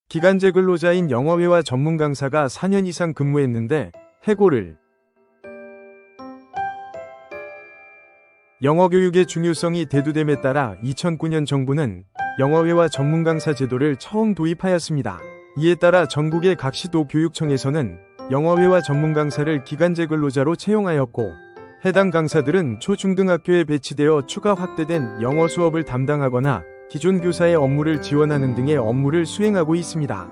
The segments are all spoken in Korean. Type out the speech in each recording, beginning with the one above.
기간제 근로자인 영어회화 전문 강사가 4년 이상 근무했는데 해고를. 영어교육의 중요성이 대두됨에 따라 2009년 정부는 영어회화 전문 강사 제도를 처음 도입하였습니다. 이에 따라 전국의 각 시도 교육청에서는 영어회화 전문 강사를 기간제 근로자로 채용하였고, 해당 강사들은 초중등학교에 배치되어 추가 확대된 영어 수업을 담당하거나 기존 교사의 업무를 지원하는 등의 업무를 수행하고 있습니다.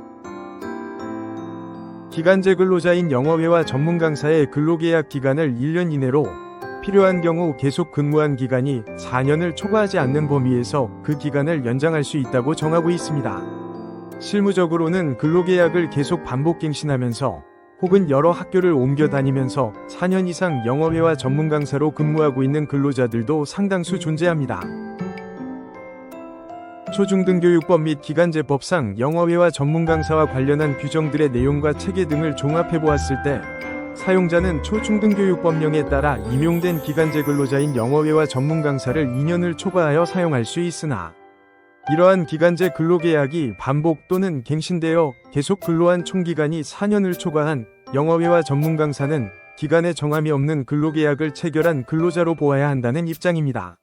기간제 근로자인 영어회화 전문 강사의 근로계약 기간을 1년 이내로, 필요한 경우 계속 근무한 기간이 4년을 초과하지 않는 범위에서 그 기간을 연장할 수 있다고 정하고 있습니다. 실무적으로는 근로계약을 계속 반복갱신하면서 혹은 여러 학교를 옮겨 다니면서 4년 이상 영어회화 전문 강사로 근무하고 있는 근로자들도 상당수 존재합니다. 초중등교육법 및 기간제법상 영어회화 전문 강사와 관련한 규정들의 내용과 체계 등을 종합해 보았을 때, 사용자는 초중등교육법령에 따라 임용된 기간제 근로자인 영어회화 전문 강사를 2년을 초과하여 사용할 수 있으나, 이러한 기간제 근로계약이 반복 또는 갱신되어 계속 근로한 총기간이 4년을 초과한 영어회화 전문 강사는 기간에 정함이 없는 근로계약을 체결한 근로자로 보아야 한다는 입장입니다.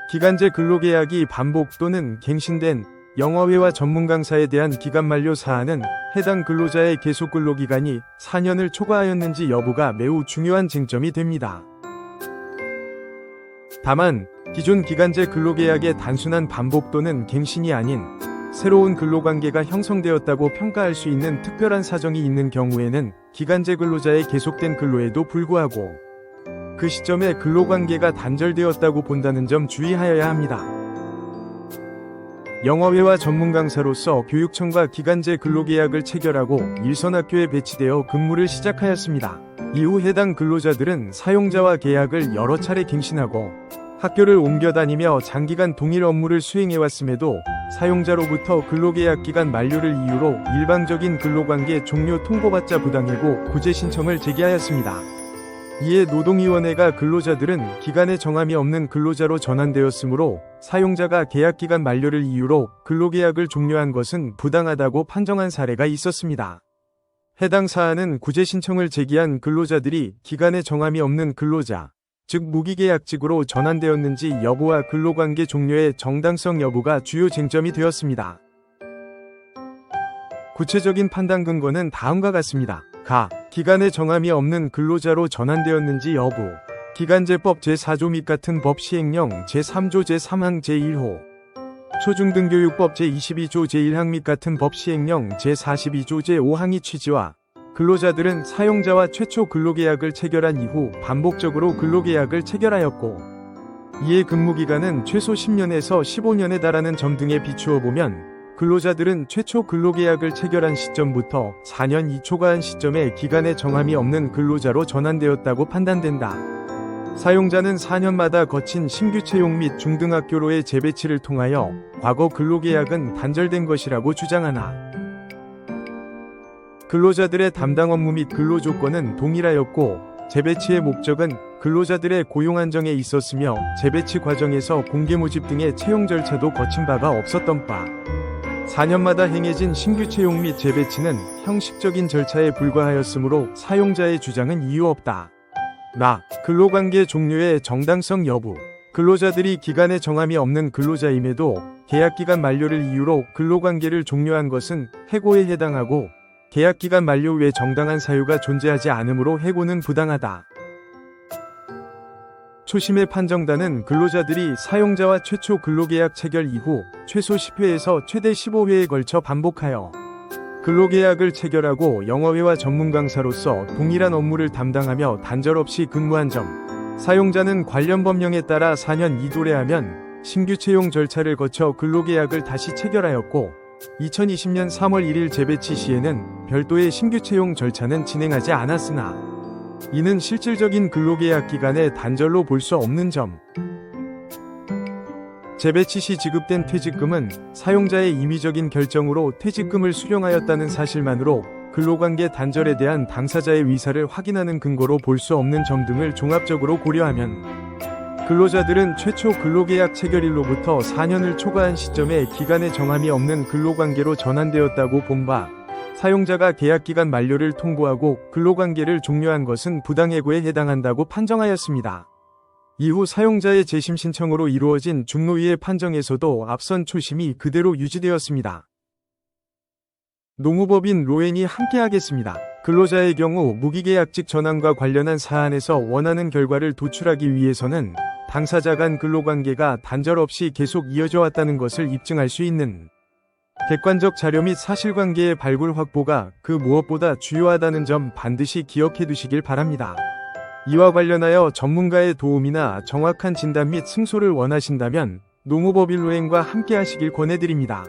기간제 근로계약이 반복 또는 갱신된 영어회화 전문 강사에 대한 기간 만료 사안은 해당 근로자의 계속 근로기간이 4년을 초과하였는지 여부가 매우 중요한 쟁점이 됩니다. 다만 기존 기간제 근로계약의 단순한 반복 또는 갱신이 아닌 새로운 근로관계가 형성되었다고 평가할 수 있는 특별한 사정이 있는 경우에는 기간제 근로자의 계속된 근로에도 불구하고 그 시점에 근로관계가 단절되었다고 본다는 점 주의하여야 합니다. 영어회화 전문 강사로서 교육청과 기간제 근로계약을 체결하고 일선학교에 배치되어 근무를 시작하였습니다. 이후 해당 근로자들은 사용자와 계약을 여러 차례 갱신하고 학교를 옮겨 다니며 장기간 동일 업무를 수행해왔음에도 사용자로부터 근로계약 기간 만료를 이유로 일방적인 근로관계 종료 통보받자 부당해고 구제 신청을 제기하였습니다. 이에 노동위원회가 근로자들은 기간에 정함이 없는 근로자로 전환되었으므로 사용자가 계약기간 만료를 이유로 근로계약을 종료한 것은 부당하다고 판정한 사례가 있었습니다. 해당 사안은 구제 신청을 제기한 근로자들이 기간에 정함이 없는 근로자, 즉 무기계약직으로 전환되었는지 여부와 근로관계 종료의 정당성 여부가 주요 쟁점이 되었습니다. 구체적인 판단 근거는 다음과 같습니다. 기간에 정함이 없는 근로자로 전환되었는지 여부. 기간제법 제4조 및 같은 법 시행령 제3조 제3항 제1호. 초중등교육법 제22조 제1항 및 같은 법 시행령 제42조 제5항의 취지와 근로자들은 사용자와 최초 근로계약을 체결한 이후 반복적으로 근로계약을 체결하였고, 이에 근무기간은 최소 10년에서 15년에 달하는 점 등에 비추어 보면 근로자들은 최초 근로계약을 체결한 시점부터 4년 이초과한 시점에 기간에 정함이 없는 근로자로 전환되었다고 판단된다. 사용자는 4년마다 거친 신규 채용 및 중등학교로의 재배치를 통하여 과거 근로계약은 단절된 것이라고 주장하나, 근로자들의 담당 업무 및 근로조건은 동일하였고 재배치의 목적은 근로자들의 고용 안정에 있었으며 재배치 과정에서 공개 모집 등의 채용 절차도 거친 바가 없었던 바, 4년마다 행해진 신규 채용 및 재배치는 형식적인 절차에 불과하였으므로 사용자의 주장은 이유 없다. 근로관계 종료의 정당성 여부. 근로자들이 기간에 정함이 없는 근로자임에도 계약기간 만료를 이유로 근로관계를 종료한 것은 해고에 해당하고, 계약기간 만료 외 정당한 사유가 존재하지 않으므로 해고는 부당하다. 초심의 판정단은 근로자들이 사용자와 최초 근로계약 체결 이후 최소 10회에서 최대 15회에 걸쳐 반복하여 근로계약을 체결하고 영어회화 전문 강사로서 동일한 업무를 담당하며 단절 없이 근무한 점, 사용자는 관련 법령에 따라 4년 이도래하면 신규 채용 절차를 거쳐 근로계약을 다시 체결하였고, 2020년 3월 1일 재배치 시에는 별도의 신규 채용 절차는 진행하지 않았으나 이는 실질적인 근로계약 기간의 단절로 볼 수 없는 점. 재배치 시 지급된 퇴직금은 사용자의 임의적인 결정으로 퇴직금을 수령하였다는 사실만으로 근로관계 단절에 대한 당사자의 의사를 확인하는 근거로 볼 수 없는 점 등을 종합적으로 고려하면 근로자들은 최초 근로계약 체결일로부터 4년을 초과한 시점에 기간의 정함이 없는 근로관계로 전환되었다고 본 바, 사용자가 계약기간 만료를 통보하고 근로관계를 종료한 것은 부당해고에 해당한다고 판정하였습니다. 이후 사용자의 재심 신청으로 이루어진 중노위의 판정에서도 앞선 초심이 그대로 유지되었습니다. 노무법인 로엔이 함께하겠습니다. 근로자의 경우 무기계약직 전환과 관련한 사안에서 원하는 결과를 도출하기 위해서는 당사자 간 근로관계가 단절 없이 계속 이어져 왔다는 것을 입증할 수 있는 객관적 자료 및 사실관계의 발굴 확보가 그 무엇보다 주요하다는 점 반드시 기억해 두시길 바랍니다. 이와 관련하여 전문가의 도움이나 정확한 진단 및 승소를 원하신다면 노무법인 로엔과 함께하시길 권해드립니다.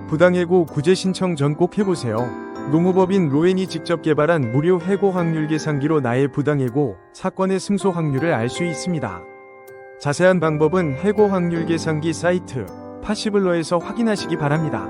부당해고 구제 신청 전 꼭 해보세요. 노무법인 로엔이 직접 개발한 무료 해고 확률 계산기로 나의 부당해고 사건의 승소 확률을 알 수 있습니다. 자세한 방법은 해고 확률 계산기 사이트 파시블러에서 확인하시기 바랍니다.